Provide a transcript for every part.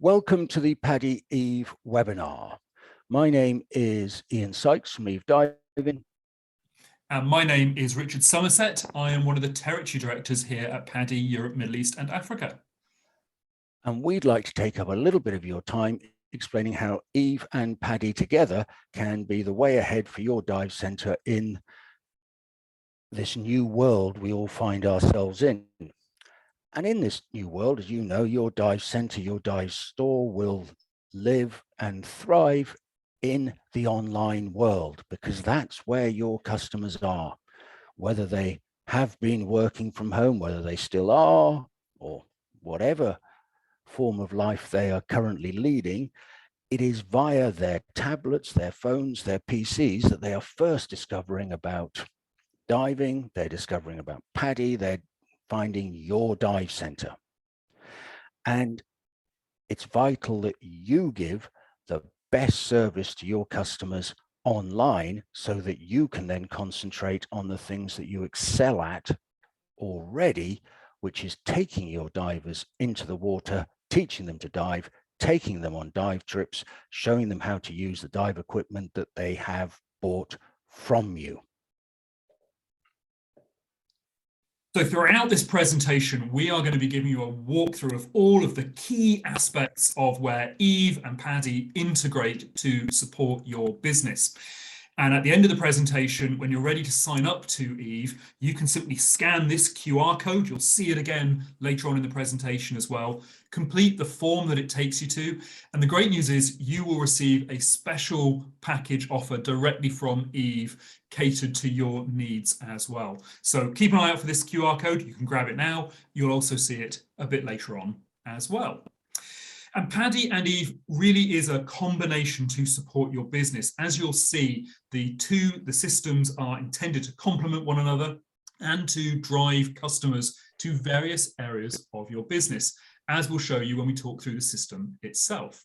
Welcome to the PADI Eve webinar. My name is Ian Sykes from Eve Diving. And my name is Richard Somerset. I am one of the territory directors here at PADI Europe, Middle East and Africa. And we'd like to take up a little bit of your time explaining how Eve and PADI together can be the way ahead for your dive centre in this new world we all find ourselves in. And in this new world, as you know, your dive center, your dive store will live and thrive in the online world, because that's where your customers are, whether they have been working from home, whether they still are, or whatever form of life they are currently leading. It is via their tablets, their phones, their PCs that they are first discovering about diving, they're discovering about PADI, they're finding your dive center. And it's vital that you give the best service to your customers online so that you can then concentrate on the things that you excel at already, which is taking your divers into the water, teaching them to dive, taking them on dive trips, showing them how to use the dive equipment that they have bought from you. So throughout this presentation, we are going to be giving you a walkthrough of all of the key aspects of where Eve and PADI integrate to support your business. And at the end of the presentation, when you're ready to sign up to Eve, you can simply scan this QR code. You'll see it again later on in the presentation as well. Complete the form that it takes you to. And the great news is you will receive a special package offer directly from Eve, catered to your needs as well. So keep an eye out for this QR code. You can grab it now. You'll also see it a bit later on as well. And PADI and Eve really is a combination to support your business. As you'll see, the systems are intended to complement one another and to drive customers to various areas of your business, as we'll show you when we talk through the system itself.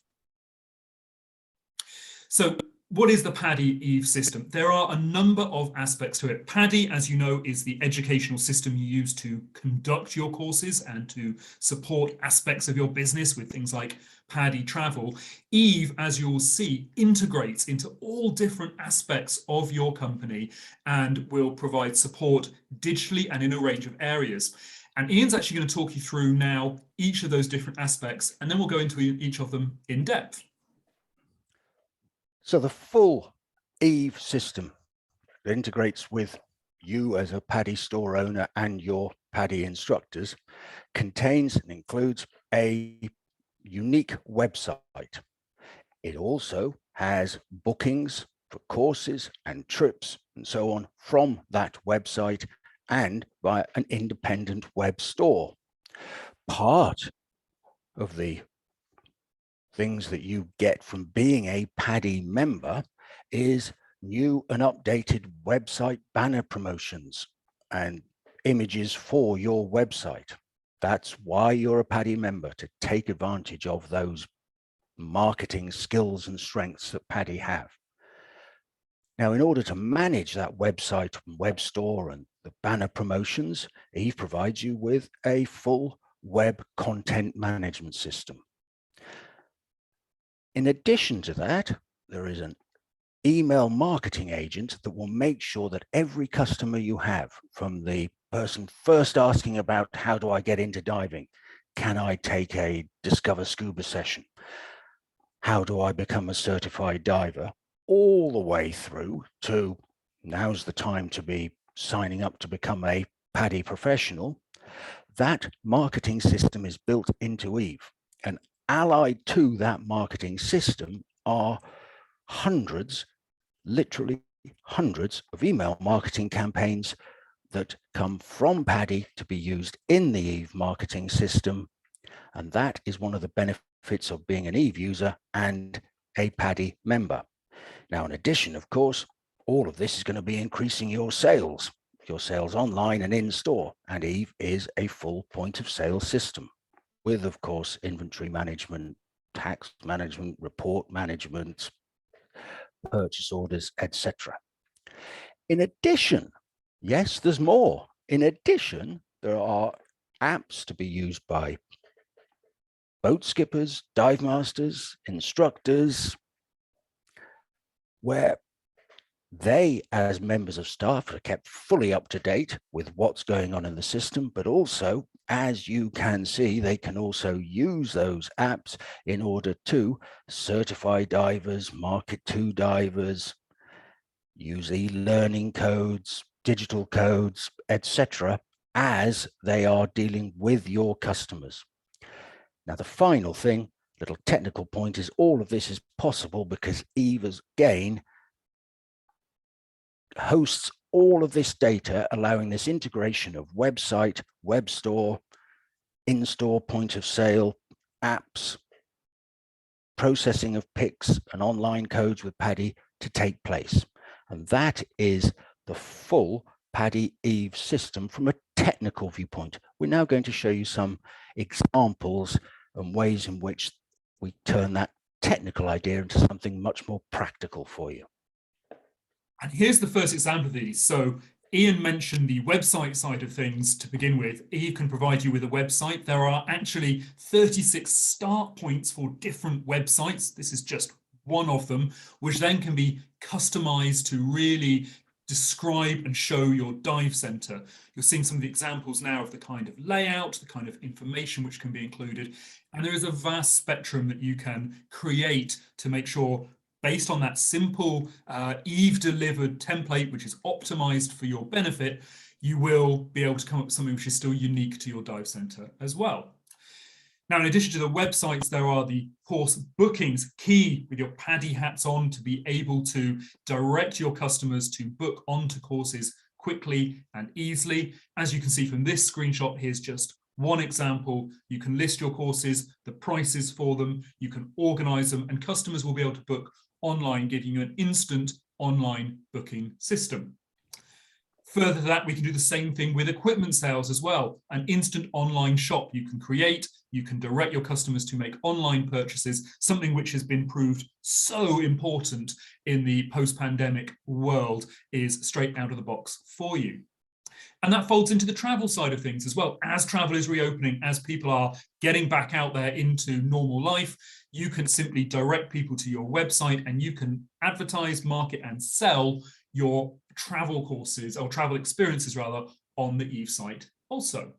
So what is the PADI Eve system? There are a number of aspects to it. PADI, as you know, is the educational system you use to conduct your courses and to support aspects of your business with things like PADI Travel. Eve, as you'll see, integrates into all different aspects of your company and will provide support digitally and in a range of areas. And Ian's actually going to talk you through now each of those different aspects, and then we'll go into each of them in depth. So the full Eve system that integrates with you as a PADI store owner and your PADI instructors contains and includes a unique website. It also has bookings for courses and trips and so on from that website and by an independent web store. Part of the things that you get from being a PADI member is new and updated website banner promotions and images for your website. That's why you're a PADI member, to take advantage of those marketing skills and strengths that PADI have. Now, in order to manage that website and web store and the banner promotions, Eve provides you with a full web content management system. In addition to that, there is an email marketing agent that will make sure that every customer you have, from the person first asking about how do I get into diving, can I take a Discover Scuba session, how do I become a certified diver, all the way through to now's the time to be signing up to become a PADI professional, that marketing system is built into Eve. And allied to that marketing system are hundreds, literally hundreds of email marketing campaigns that come from PADI to be used in the Eve marketing system. And that is one of the benefits of being an Eve user and a PADI member. Now, in addition, of course, all of this is going to be increasing your sales online and in store. And Eve is a full point of sale system with, of course, inventory management, tax management, report management, purchase orders, etc. In addition, yes, there's more. In addition, there are apps to be used by boat skippers, dive masters, instructors, where they, as members of staff, are kept fully up to date with what's going on in the system, but also, as you can see, they can also use those apps in order to certify divers, market to divers, use e-learning codes, digital codes, etc., as they are dealing with your customers. Now, the final thing, little technical point, is all of this is possible because Eve, again, hosts all of this data, allowing this integration of website, web store, in-store point of sale, apps, processing of pics and online codes with PADI to take place. And that is the full PADI Eve system from a technical viewpoint. We're now going to show you some examples and ways in which we turn that technical idea into something much more practical for you. And here's the first example of these. So Ian mentioned the website side of things to begin with. Eve can provide you with a website. There are actually 36 start points for different websites. This is just one of them, which then can be customized to really describe and show your dive center. You're seeing some of the examples now of the kind of layout, the kind of information which can be included. And there is a vast spectrum that you can create to make sure, based on that simple Eve delivered template, which is optimized for your benefit, you will be able to come up with something which is still unique to your dive center as well. Now, in addition to the websites, there are the course bookings, key with your PADI hats on to be able to direct your customers to book onto courses quickly and easily. As you can see from this screenshot, here's just one example. You can list your courses, the prices for them, you can organize them, and customers will be able to book online, giving you an instant online booking system. Further to that, we can do the same thing with equipment sales as well. An instant online shop you can create, you can direct your customers to make online purchases, something which has been proved so important in the post-pandemic world is straight out of the box for you. And that folds into the travel side of things as well. As travel is reopening, as people are getting back out there into normal life, you can simply direct people to your website and you can advertise, market, and sell your travel courses, or travel experiences rather, on the Eve site also.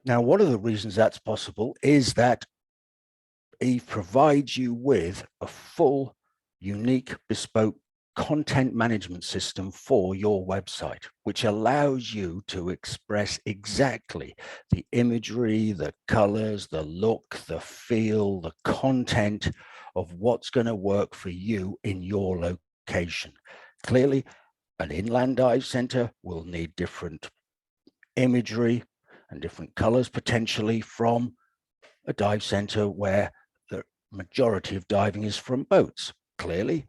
Now, one of the reasons that's possible is that Eve provides you with a full, unique, bespoke content management system for your website, which allows you to express exactly the imagery, the colors, the look, the feel, the content of what's going to work for you in your location. Clearly, an inland dive center will need different imagery and different colors potentially from a dive center where the majority of diving is from boats. Clearly,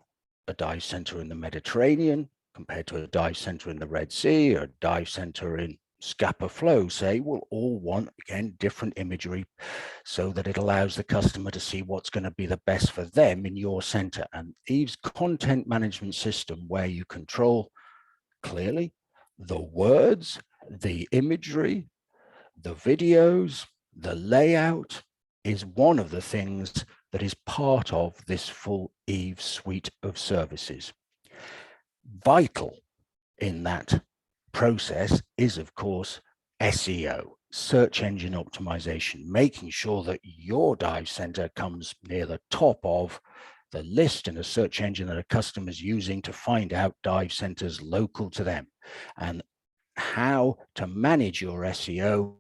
a dive center in the Mediterranean compared to a dive center in the Red Sea, or a dive center in Scapa Flow, say, will all want, again, different imagery so that it allows the customer to see what's going to be the best for them in your center. And Eve's content management system, where you control clearly the words, the imagery, the videos, the layout, is one of the things that is part of this full Eve suite of services. Vital in that process is, of course, SEO, search engine optimization, making sure that your dive center comes near the top of the list in a search engine that a customer is using to find out dive centers local to them. And how to manage your SEO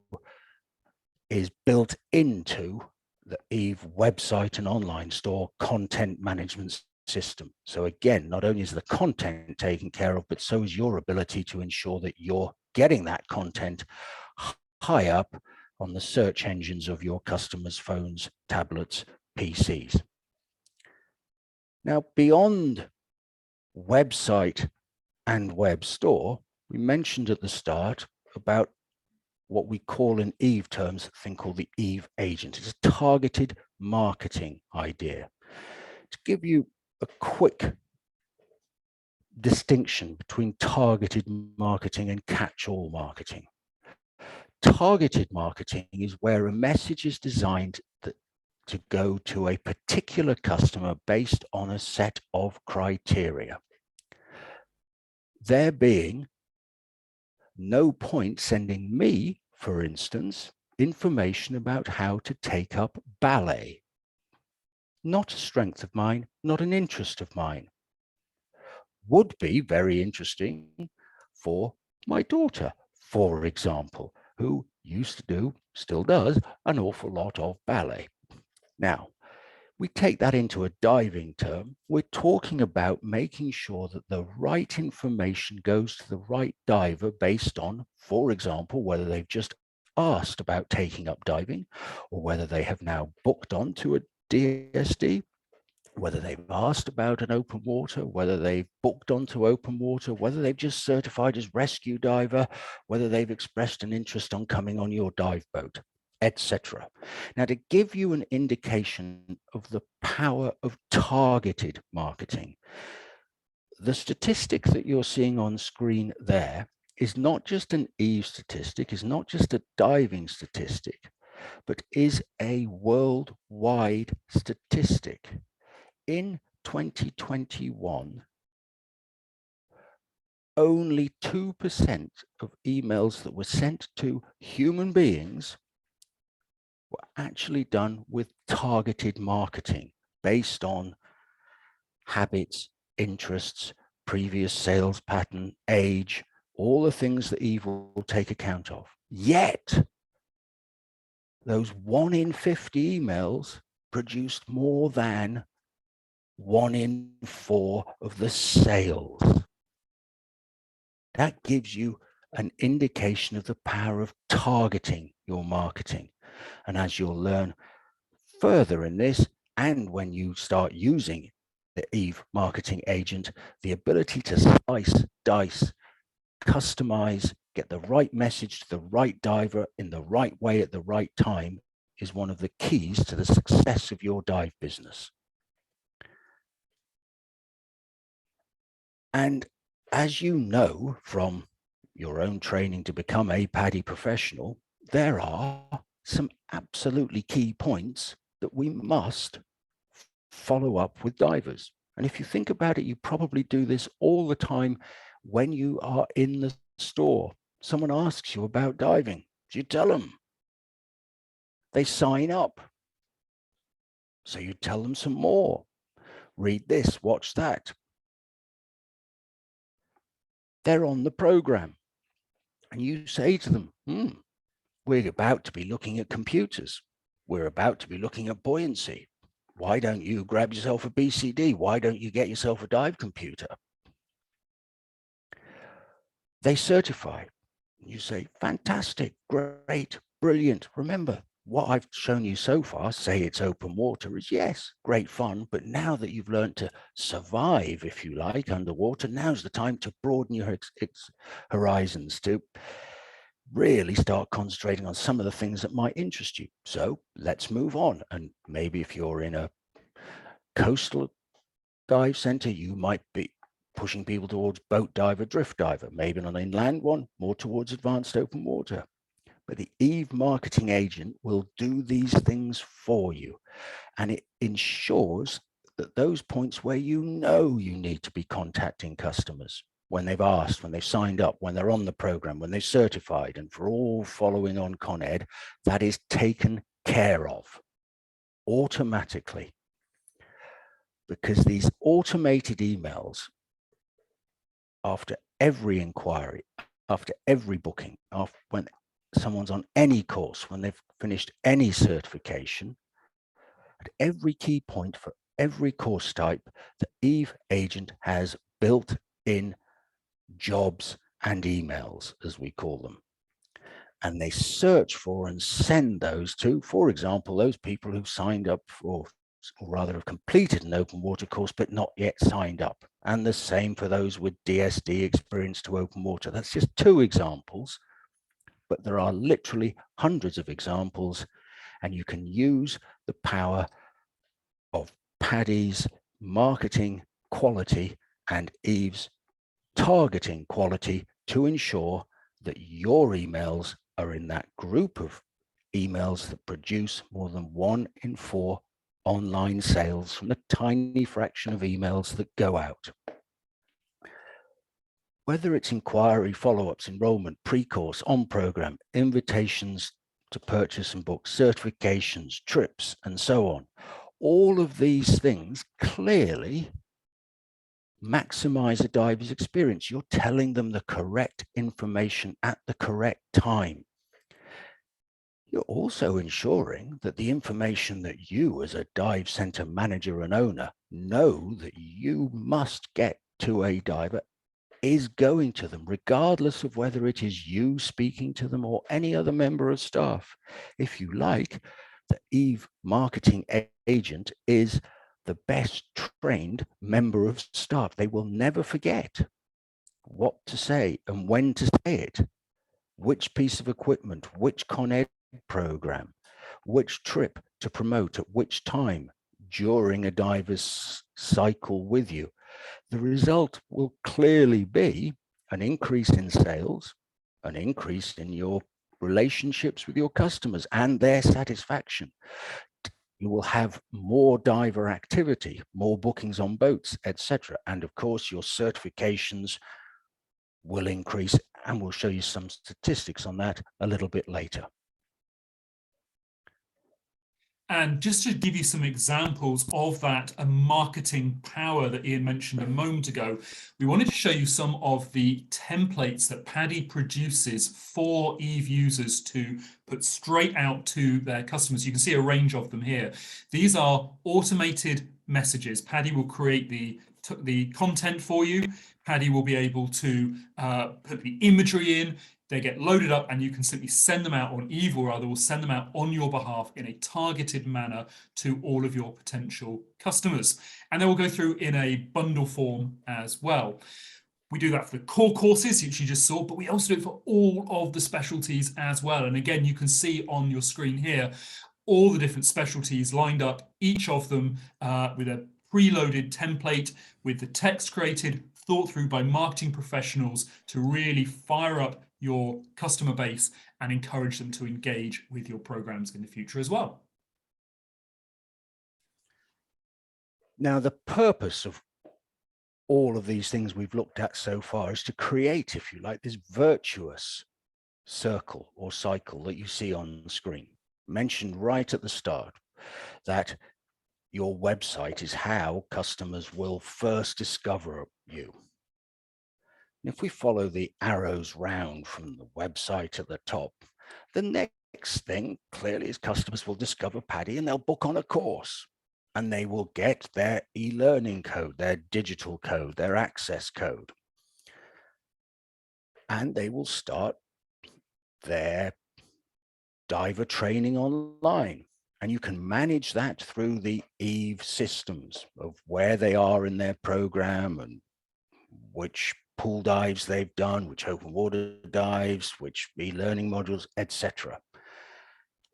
is built into the Eve website and online store content management system. So again, not only is the content taken care of, but so is your ability to ensure that you're getting that content high up on the search engines of your customers' phones, tablets, PCs. Now, beyond website and web store, we mentioned at the start about what we call in Eve terms, a thing called the Eve agent. It's a targeted marketing idea. To give you a quick distinction between targeted marketing and catch-all marketing. Targeted marketing is where a message is designed to go to a particular customer based on a set of criteria. There being no point sending me, for instance, information about how to take up ballet. Not a strength of mine, not an interest of mine. Would be very interesting for my daughter, for example, who used to do, still does, an awful lot of ballet. Now, we take that into a diving term. We're talking about making sure that the right information goes to the right diver based on, for example, whether they've just asked about taking up diving, or whether they have now booked onto a DSD, whether they've asked about an open water, whether they've booked onto open water, whether they've just certified as rescue diver, whether they've expressed an interest on coming on your dive boat, etc. Now, to give you an indication of the power of targeted marketing, the statistic that you're seeing on screen there is not just an Eve statistic, is not just a diving statistic, but is a worldwide statistic. In 2021, only 2% of emails that were sent to human beings were actually done with targeted marketing based on habits, interests, previous sales pattern, age, all the things that Eve will take account of. Yet, those 1 in 50 emails produced more than 1 in 4 of the sales. That gives you an indication of the power of targeting your marketing. And as you'll learn further in this, and when you start using the Eve marketing agent, the ability to slice, dice, customize, get the right message to the right diver in the right way at the right time is one of the keys to the success of your dive business. And as you know from your own training to become a PADI professional, there are some absolutely key points that we must follow up with divers. And if you think about it, you probably do this all the time when you are in the store. Someone asks you about diving. You tell them. They sign up. So you tell them some more. Read this, watch that. They're on the program. And you say to them, we're about to be looking at computers. We're about to be looking at buoyancy. Why don't you grab yourself a BCD? Why don't you get yourself a dive computer? They certify. You say, fantastic, great, brilliant. Remember, what I've shown you so far, say it's open water, is yes, great fun. But now that you've learned to survive, if you like, underwater, now's the time to broaden your horizons, to really start concentrating on some of the things that might interest you. So let's move on. And maybe if you're in a coastal dive center, you might be pushing people towards boat diver, drift diver, maybe on an inland one, more towards advanced open water. But the Eve marketing agent will do these things for you. And it ensures that those points where you know you need to be contacting customers, when they've asked, when they've signed up, when they're on the program, when they're certified, and for all following on Con Ed, that is taken care of automatically. Because these automated emails, after every inquiry, after every booking, after when someone's on any course, when they've finished any certification, at every key point for every course type, the Eve agent has built in jobs and emails, as we call them. And they search for and send those to, for example, those people who signed up for, or rather have completed an open water course, but not yet signed up. And the same for those with DSD experience to open water. That's just 2 examples, but there are literally hundreds of examples, and you can use the power of PADI's marketing quality and Eve's targeting quality to ensure that your emails are in that group of emails that produce more than 1 in 4 online sales from the tiny fraction of emails that go out. Whether it's inquiry, follow-ups, enrollment, pre-course, on-program, invitations to purchase and book, certifications, trips, and so on, all of these things clearly maximize a diver's experience. You're telling them the correct information at the correct time. You're also ensuring that the information that you as a dive center manager and owner know that you must get to a diver is going to them, regardless of whether it is you speaking to them or any other member of staff. If you like, the Eve marketing agent is the best trained member of staff. They will never forget what to say and when to say it, which piece of equipment, which Con Ed program, which trip to promote at which time during a diver's cycle with you. The result will clearly be an increase in sales, an increase in your relationships with your customers and their satisfaction. You will have more diver activity, more bookings on boats, etc. And of course, your certifications will increase, and we'll show you some statistics on that a little bit later. And just to give you some examples of that marketing power that Ian mentioned a moment ago, we wanted to show you some of the templates that PADI produces for Eve users to put straight out to their customers. You can see a range of them here. These are automated messages. PADI will create the content for you. PADI will be able to put the imagery in. They get loaded up and you can simply send them out on Eve, or rather will send them out on your behalf in a targeted manner to all of your potential customers. And they will go through in a bundle form as well. We do that for the core courses, which you just saw, but we also do it for all of the specialties as well. And again, you can see on your screen here, all the different specialties lined up, each of them with a preloaded template with the text created, thought through by marketing professionals to really fire up your customer base and encourage them to engage with your programs in the future as well. Now, the purpose of all of these things we've looked at so far is to create, if you like, this virtuous circle or cycle that you see on the screen. Mentioned right at the start that your website is how customers will first discover you. And if we follow the arrows round from the website at the top, the next thing clearly is customers will discover PADI and they'll book on a course and they will get their e-learning code, their digital code, their access code. And they will start their diver training online. And you can manage that through the Eve systems of where they are in their program and which pool dives they've done, which open water dives, which e-learning modules, etc.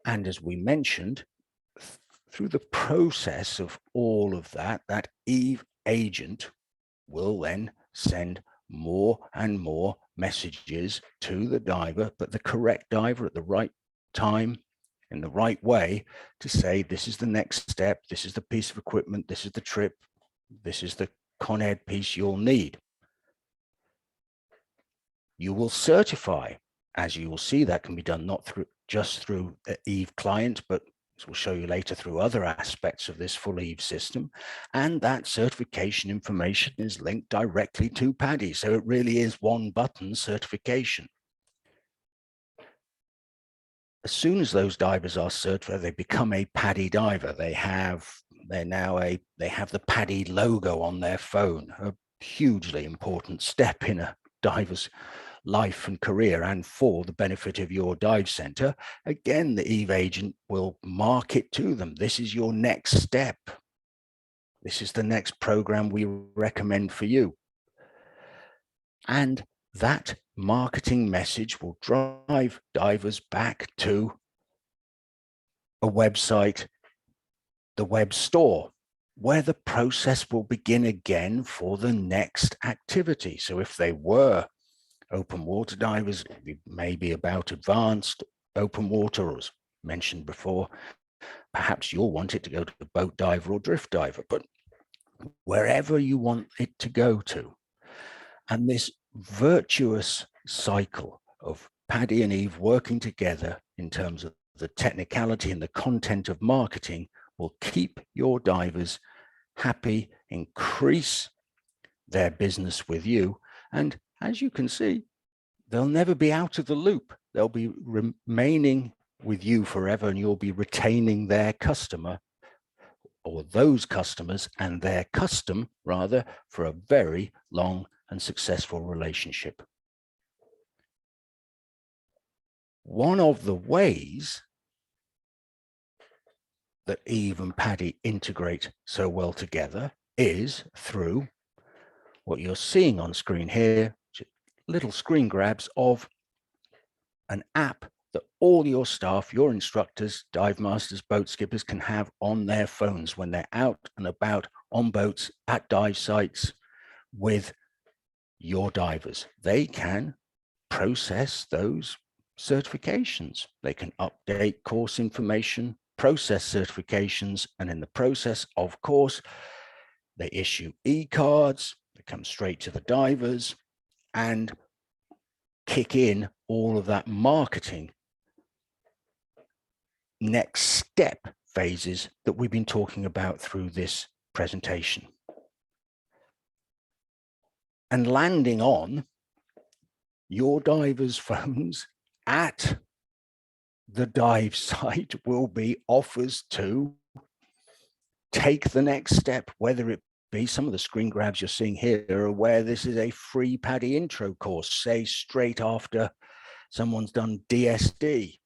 And as we mentioned, through the process of all of that, that Eve agent will then send more and more messages to the diver, but the correct diver at the right time, in the right way, to say, this is the next step, this is the piece of equipment, this is the trip, this is the Con Ed piece you'll need. You will certify, as you will see, that can be done not just through the Eve client, but as we'll show you later, through other aspects of this full Eve system. And that certification information is linked directly to PADI. So it really is one button certification. As soon as those divers are certified, they become a PADI diver. They have the PADI logo on their phone, a hugely important step in a diver's life and career, and for the benefit of your dive center. Again, the Eve agent will mark it to them. This is your next step. This is the next program we recommend for you. And that marketing message will drive divers back to a website, the web store, where the process will begin again for the next activity. So if they were open water divers may be about advanced open water, or as mentioned before, perhaps you'll want it to go to the boat diver or drift diver, but wherever you want it to go to. And this virtuous cycle of Paddy and Eve working together in terms of the technicality and the content of marketing will keep your divers happy, increase their business with you. And as you can see, they'll never be out of the loop. They'll be remaining with you forever, and you'll be retaining their customer, or those customers and their custom rather, for a very long and successful relationship. One of the ways that Eve and Paddy integrate so well together is through what you're seeing on screen here, little screen grabs of an app that all your staff, your instructors, dive masters, boat skippers can have on their phones when they're out and about on boats, at dive sites with your divers. They can process those certifications. They can update course information, process certifications, and in the process, of course, they issue e-cards that come straight to the divers and kick in all of that marketing next step phases that we've been talking about through this presentation. And landing on your divers' phones at the dive site will be offers to take the next step, whether it be some of the screen grabs you're seeing here are where this is a free PADI intro course, say straight after someone's done DSD.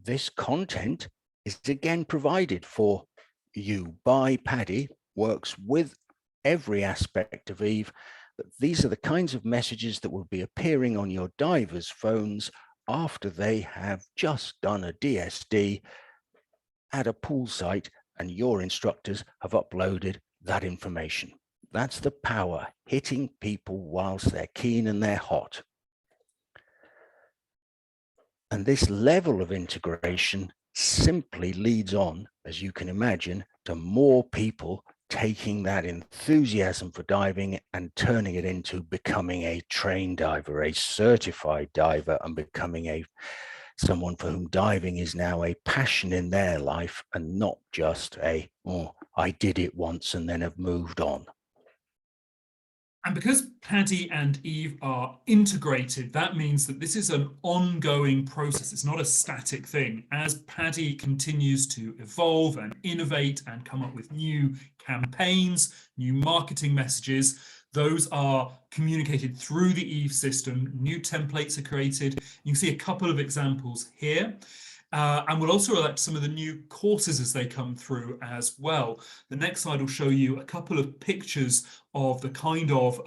This content is again provided for you by PADI, works with every aspect of Eve. But these are the kinds of messages that will be appearing on your divers' phones after they have just done a DSD at a pool site and your instructors have uploaded that information. That's the power, hitting people whilst they're keen and they're hot. And this level of integration simply leads on, as you can imagine, to more people taking that enthusiasm for diving and turning it into becoming a trained diver, a certified diver, and becoming someone for whom diving is now a passion in their life and not just a, oh, I did it once and then have moved on. And because Paddy and Eve are integrated, that means that this is an ongoing process. It's not a static thing. As Paddy continues to evolve and innovate and come up with new campaigns, new marketing messages, those are communicated through the Eve system. New templates are created. You can see a couple of examples here. And we'll also elect some of the new courses as they come through as well. The next slide will show you a couple of pictures of the kind of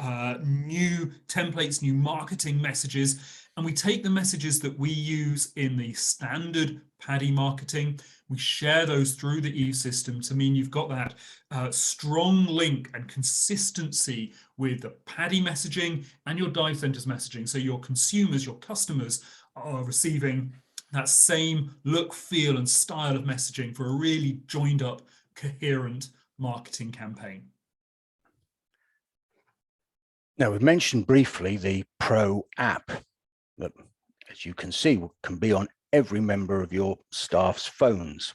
new templates, new marketing messages. And we take the messages that we use in the standard PADI marketing, we share those through the Eve system to mean you've got that strong link and consistency with the PADI messaging and your dive centers messaging. So your consumers, your customers are receiving that same look, feel, and style of messaging for a really joined up, coherent marketing campaign. Now, we've mentioned briefly the Pro app that, as you can see, can be on every member of your staff's phones.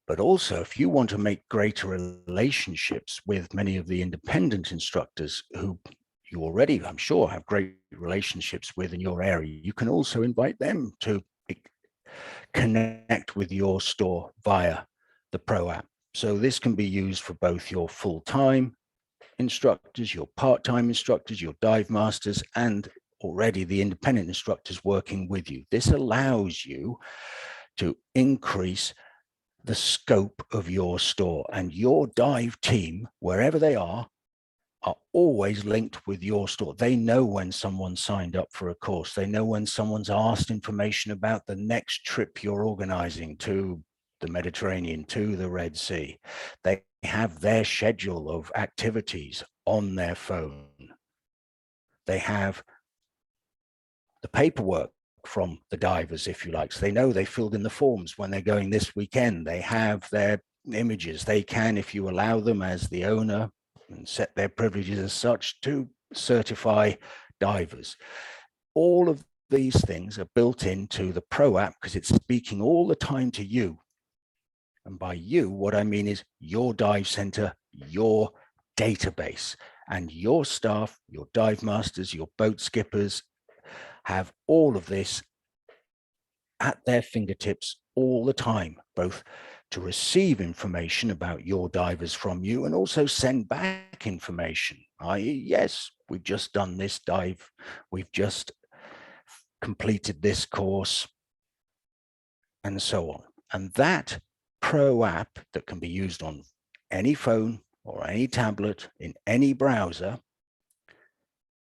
But also, if you want to make greater relationships with many of the independent instructors who you already, I'm sure, have great relationships with in your area, you can also invite them to connect with your store via the Pro app. So this can be used for both your full-time instructors, your part-time instructors, your dive masters, and already the independent instructors working with you. This allows you to increase the scope of your store, and your dive team, wherever they are always linked with your store. They know when someone signed up for a course. They know when someone's asked information about the next trip you're organizing to the Mediterranean, to the Red Sea. They have their schedule of activities on their phone. They have the paperwork from the divers, if you like. So they know they filled in the forms when they're going this weekend. They have their images. They can, if you allow them as the owner and set their privileges as such, to certify divers. All of these things are built into the Pro app because it's speaking all the time to you. And by you, what I mean is your dive center, your database, and your staff, your dive masters, your boat skippers have all of this at their fingertips all the time, both to receive information about your divers from you and also send back information, i.e., yes, we've just done this dive, we've just completed this course, and so on. And that Pro app that can be used on any phone or any tablet in any browser,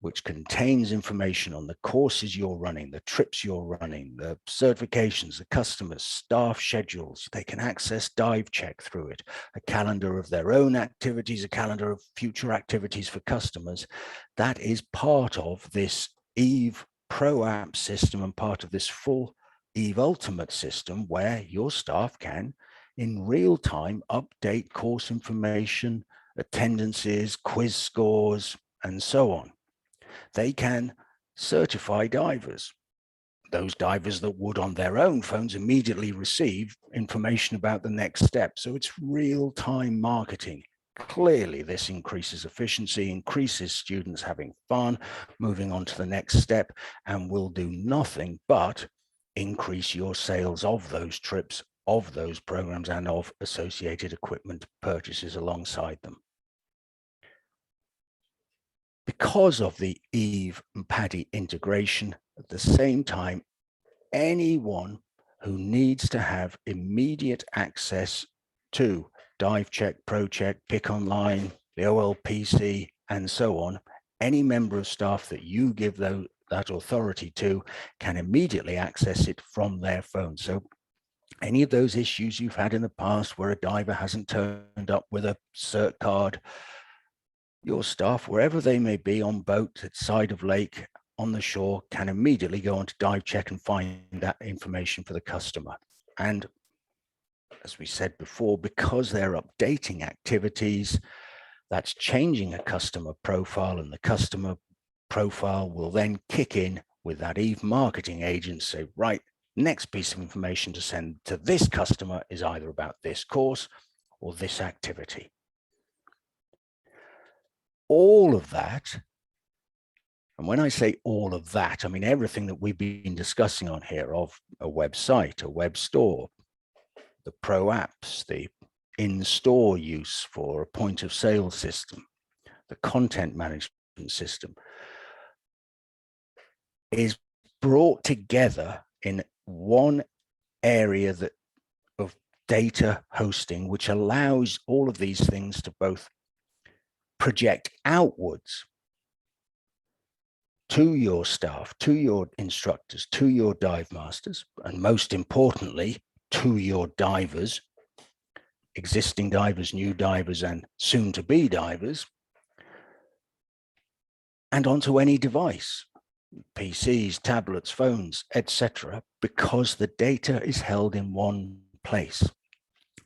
which contains information on the courses you're running, the trips you're running, the certifications, the customers, staff schedules. They can access Dive Check through it, a calendar of their own activities, a calendar of future activities for customers. That is part of this Eve Pro app system and part of this full Eve Ultimate system where your staff can, in real time, update course information, attendances, quiz scores, and so on. They can certify divers. Those divers that would on their own phones immediately receive information about the next step. So it's real-time marketing. Clearly, this increases efficiency, increases students having fun, moving on to the next step, and will do nothing but increase your sales of those trips, of those programs, and of associated equipment purchases alongside them. Because of the Eve and PADI integration, at the same time, anyone who needs to have immediate access to Dive Check, Pro Check, Pick Online, the OLPC, and so on, any member of staff that you give that authority to can immediately access it from their phone. So any of those issues you've had in the past where a diver hasn't turned up with a cert card, your staff, wherever they may be, on boat, at side of lake, on the shore, can immediately go on to Dive Check and find that information for the customer. And as we said before, because they're updating activities, that's changing a customer profile, and the customer profile will then kick in with that Eve marketing agent, say, right, next piece of information to send to this customer is either about this course or this activity. All of that, and when I say all of that, I mean everything that we've been discussing on here, of a website, a web store, the pro apps, the in-store use for a point of sale system, the content management system, is brought together in one area of data hosting, which allows all of these things to both project outwards to your staff, to your instructors, to your dive masters, and most importantly, to your divers, existing divers, new divers, and soon to be divers, and onto any device, PCs, tablets, phones, etc., because the data is held in one place.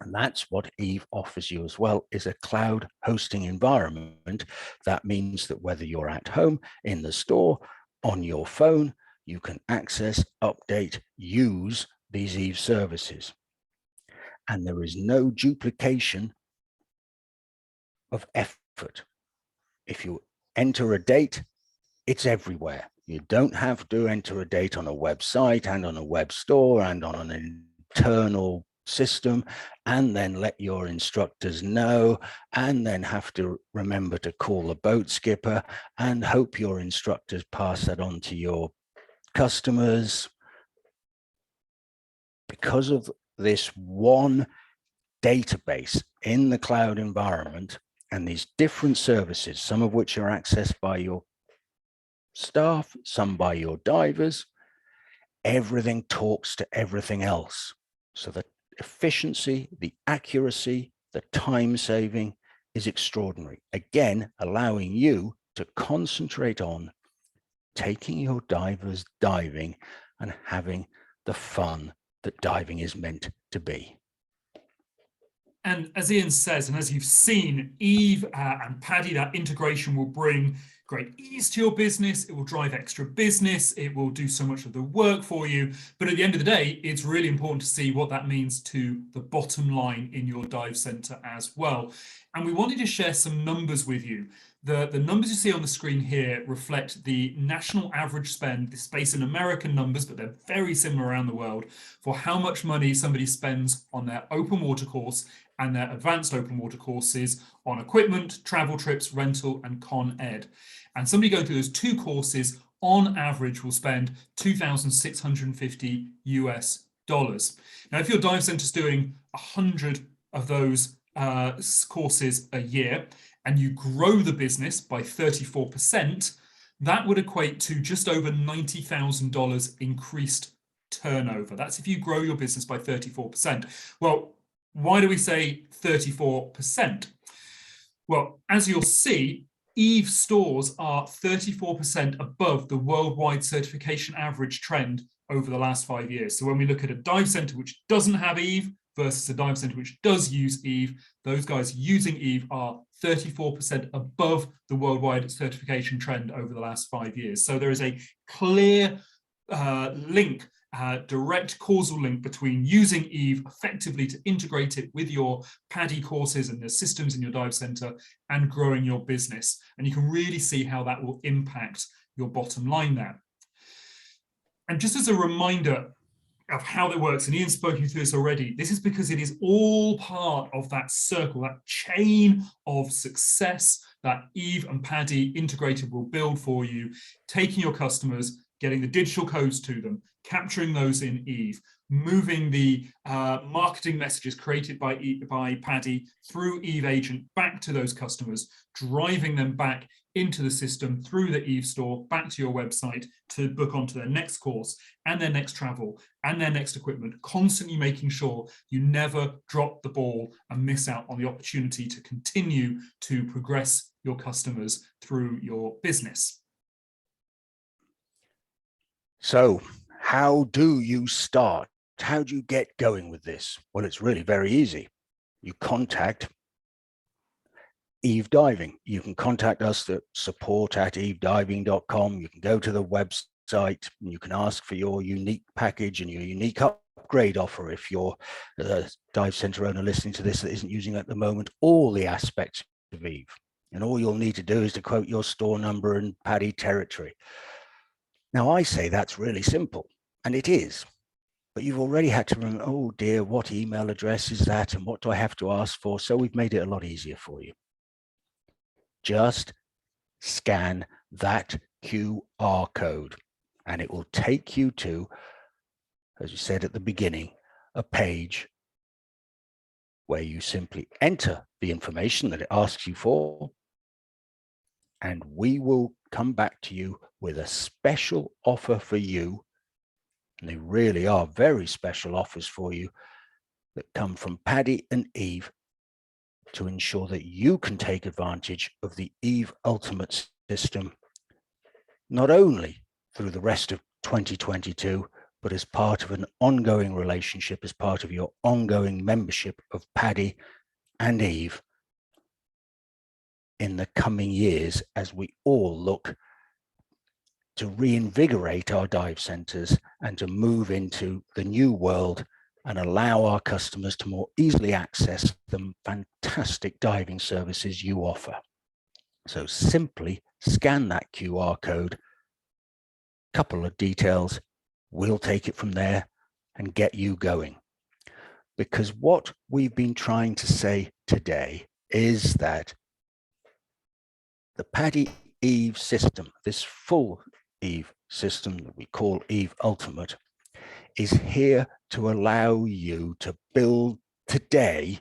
And that's what Eve offers you as well, is a cloud hosting environment. That means that whether you're at home, in the store, on your phone, you can access, update, use these Eve services. And there is no duplication of effort. If you enter a date, it's everywhere. You don't have to enter a date on a website and on a web store and on an internal system, and then let your instructors know, and then have to remember to call the boat skipper and hope your instructors pass that on to your customers. Because of this one database in the cloud environment and these different services, some of which are accessed by your staff, some by your divers, everything talks to everything else. So the efficiency, the accuracy, the time saving is extraordinary. Again, allowing you to concentrate on taking your divers diving and having the fun that diving is meant to be. And as Ian says, and as you've seen, Eve and PADI, that integration will bring great ease to your business. It will drive extra business. It will do so much of the work for you. But at the end of the day, it's really important to see what that means to the bottom line in your dive center as well. And we wanted to share some numbers with you. The numbers you see on the screen here reflect the national average spend. This is based in American numbers, but they're very similar around the world, for how much money somebody spends on their open water course and their advanced open water courses on equipment, travel trips, rental, and Con Ed. And somebody going through those two courses on average will spend $2,650 US. Now, if your dive center is doing 100 of those courses a year, and you grow the business by 34%, that would equate to just over $90,000 increased turnover. That's if you grow your business by 34%. Well, why do we say 34%? Well, as you'll see, Eve stores are 34% above the worldwide certification average trend over the last 5 years. So when we look at a dive center which doesn't have Eve versus a dive center which does use Eve, those guys using Eve are 34% above the worldwide certification trend over the last 5 years. So there is a clear link, direct causal link between using Eve effectively to integrate it with your PADI courses and the systems in your dive center and growing your business. And you can really see how that will impact your bottom line there. And just as a reminder of how that works, and Ian's spoken you through this already, this is because it is all part of that circle, that chain of success that Eve and PADI integrated will build for you, taking your customers, getting the digital codes to them, capturing those in Eve, moving the marketing messages created by PADI through Eve Agent back to those customers, driving them back into the system through the Eve store, back to your website to book onto their next course and their next travel and their next equipment, constantly making sure you never drop the ball and miss out on the opportunity to continue to progress your customers through your business. So how do you start? How do you get going with this? Well, it's really very easy. You contact Eve Diving. You can contact us at support@evediving.com. You can go to the website and you can ask for your unique package and your unique upgrade offer if you're a dive center owner listening to this that isn't using at the moment all the aspects of Eve. And all you'll need to do is to quote your store number and PADI territory. Now, I say that's really simple, and it is, but you've already had to remember, oh dear, what email address is that and what do I have to ask for? So we've made it a lot easier for you. Just scan that QR code and it will take you to, as you said at the beginning, a page where you simply enter the information that it asks you for, and we will come back to you with a special offer for you. And they really are very special offers for you that come from PADI and Eve to ensure that you can take advantage of the Eve Ultimate system, not only through the rest of 2022, but as part of an ongoing relationship, as part of your ongoing membership of PADI and Eve in the coming years, as we all look to reinvigorate our dive centers and to move into the new world and allow our customers to more easily access the fantastic diving services you offer. So simply scan that QR code, couple of details, we'll take it from there and get you going. Because what we've been trying to say today is that the PADI Eve system, this full Eve system that we call Eve Ultimate, is here to allow you to build today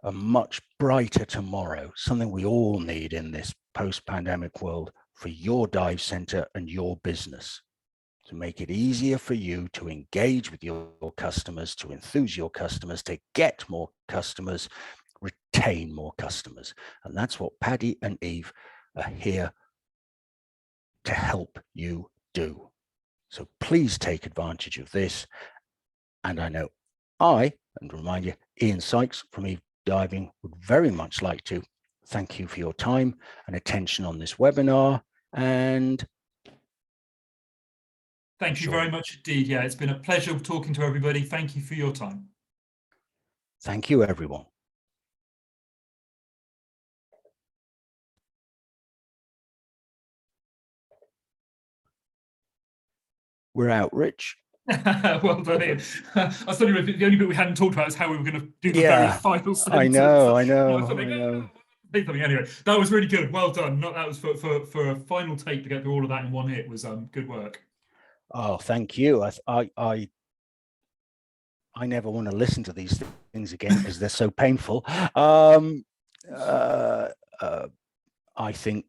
a much brighter tomorrow, something we all need in this post-pandemic world for your dive center and your business, to make it easier for you to engage with your customers, to enthuse your customers, to get more customers, retain more customers. And that's what PADI and Eve are here to help you do. So please take advantage of this. And I know and remind you, Ian Sykes from Eve Diving would very much like to thank you for your time and attention on this webinar. And thank you very much indeed. Yeah, it's been a pleasure talking to everybody. Thank you for your time. Thank you, everyone. We're out, Rich. Well done, Ian. I was thinking the only bit we hadn't talked about is how we were going to do the very final sentence. I know. Say something anyway. That was really good. Well done. That was for a final take to get through all of that in one hit was good work. Oh, thank you. I never want to listen to these things again because they're so painful. I think